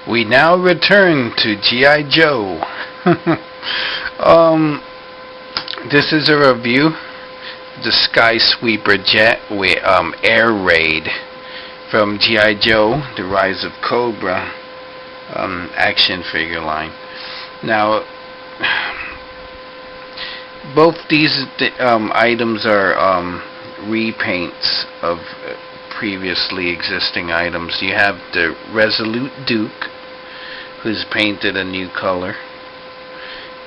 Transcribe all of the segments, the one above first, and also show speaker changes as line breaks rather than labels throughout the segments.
We now return to G.I. Joe. This is a review. The Sky Sweeper jet with air raid from G.I. Joe, The Rise of Cobra action figure line. Now, both these items are repaints of previously existing items. You have the Resolute Duke, who's painted a new color,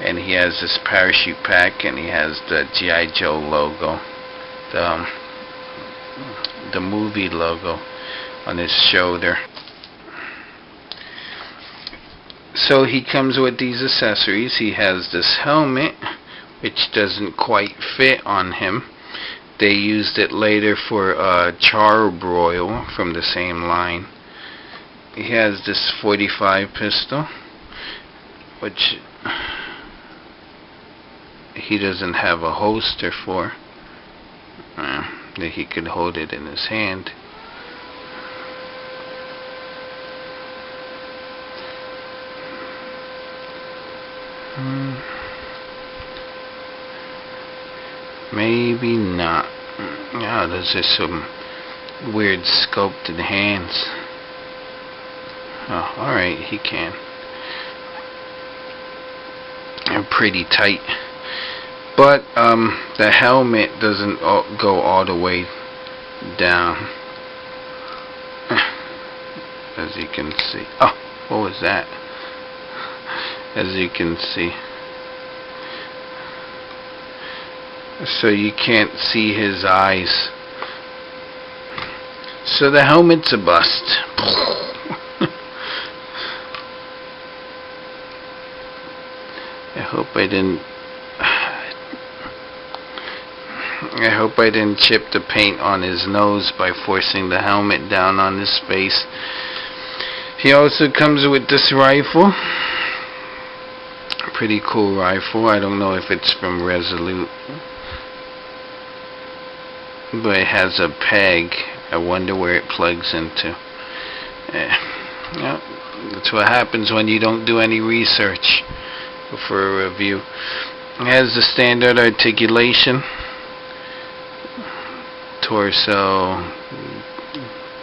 and he has this parachute pack, and he has the G.I. Joe logo, the movie logo on his shoulder. So he comes with these accessories. He has this helmet, which doesn't quite fit on him. They used it later for Charbroil from the same line. He has this .45 pistol, which he doesn't have a holster for, that he could hold it in his hand. Maybe not. Yeah, those are some weird sculpted hands. Oh, alright, he can. They're pretty tight. But the helmet doesn't go all the way down. As you can see. Oh, what was that? As you can see. So you can't see his eyes. So the helmet's a bust. I hope I didn't chip the paint on his nose by forcing the helmet down on his face. He also comes with this rifle. Pretty cool rifle. I don't know if it's from Resolute, but it has a peg. I wonder where it plugs into. Yeah, that's what happens when you don't do any research for a review. It has the standard articulation. Torso,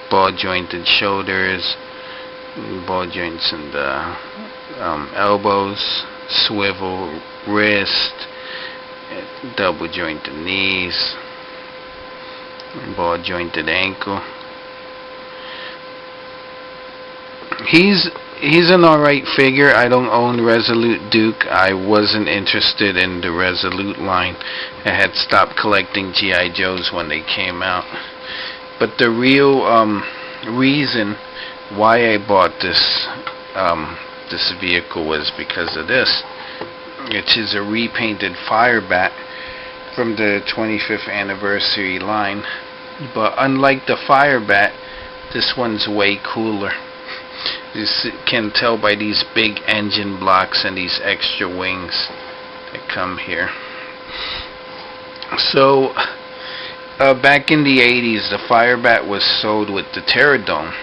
ball jointed shoulders, ball joints in the elbows, swivel wrist, double jointed knees, ball jointed ankle. He's an alright figure. I don't own Resolute Duke. I wasn't interested in the Resolute line. I had stopped collecting G.I. Joes when they came out. But the real reason why I bought this vehicle was because of this. It is a repainted Firebat from the 25th anniversary line. But unlike the Firebat, this one's way cooler. You can tell by these big engine blocks and these extra wings that come here. So, back in the 80s, the Firebat was sold with the Terradome.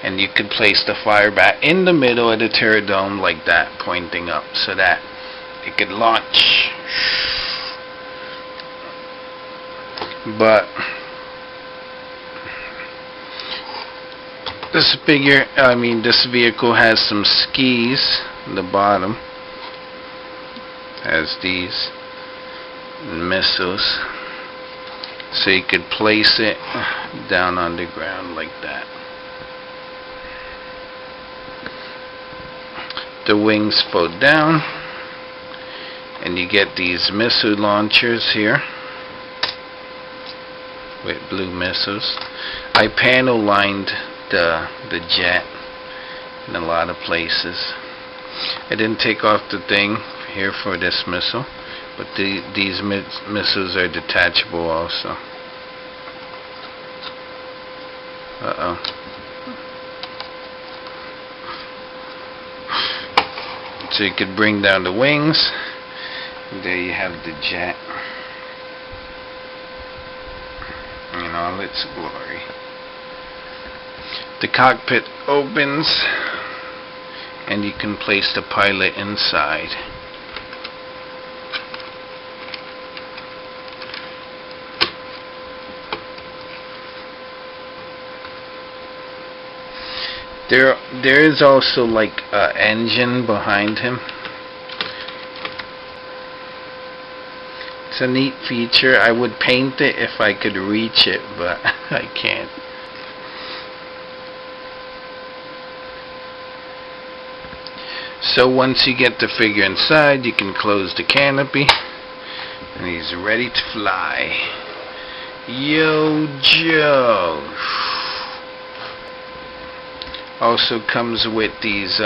And you could place the Firebat in the middle of the Terradome like that, pointing up, so that it could launch. But this vehicle has some skis in the bottom. Has these missiles, so you could place it down on the ground like that. The wings fold down, and you get these missile launchers here with blue missiles. I panel lined the jet in a lot of places. I didn't take off the thing here for this missile, but these missiles are detachable also. So you could bring down the wings. There you have the jet in all its glory. The cockpit opens. and you can place the pilot inside. There is also like an engine behind him. It's a neat feature. I would paint it if I could reach it, but I can't. So once you get the figure inside, you can close the canopy, and he's ready to fly. Yo, Joe. Also comes with these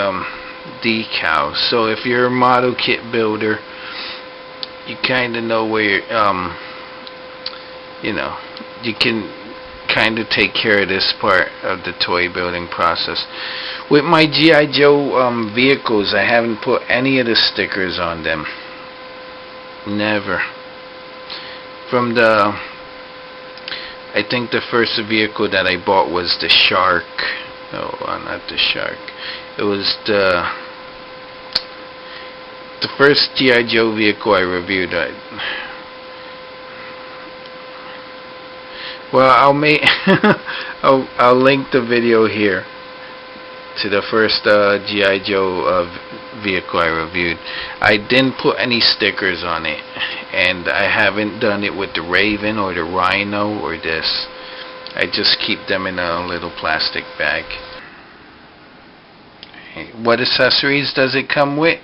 decals. So if you're a model kit builder, you kind of know where you know, you can kind of take care of this part of the toy building process. With my G.I. Joe vehicles, I haven't put any of the stickers on them. Never. From the, I think the first vehicle that I bought was the Shark. No, not the Shark. It was the first G.I. Joe vehicle I reviewed. Well, I'll make I'll link the video here to the first G.I. Joe vehicle I reviewed. I didn't put any stickers on it, and I haven't done it with the Raven or the Rhino or this. I just keep them in a little plastic bag. What accessories does it come with?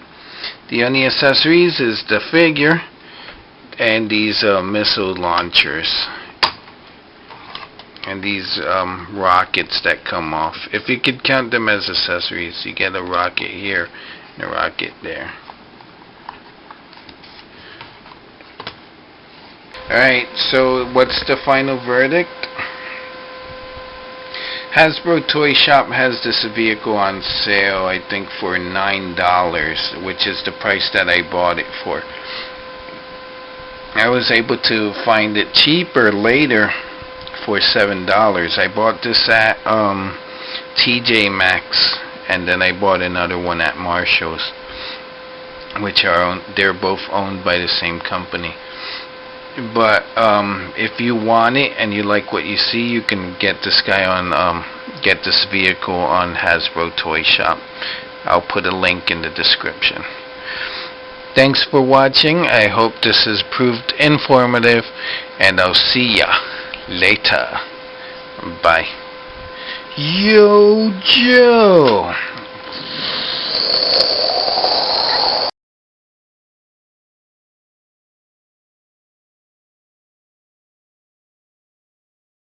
The only accessories is the figure and these missile launchers and these rockets that come off. If you could count them as accessories, you get a rocket here and a rocket there. Alright, so what's the final verdict? Hasbro Toy Shop has this vehicle on sale, I think for $9, which is the price that I bought it for. I was able to find it cheaper later for $7. I bought this at TJ Maxx, and then I bought another one at Marshall's, which they're both owned by the same company. But if you want it and you like what you see, you can get this get this vehicle on Hasbro Toy Shop. I'll put a link in the description. Thanks for watching. I hope this has proved informative, and I'll see ya later. Bye. Yo, Joe.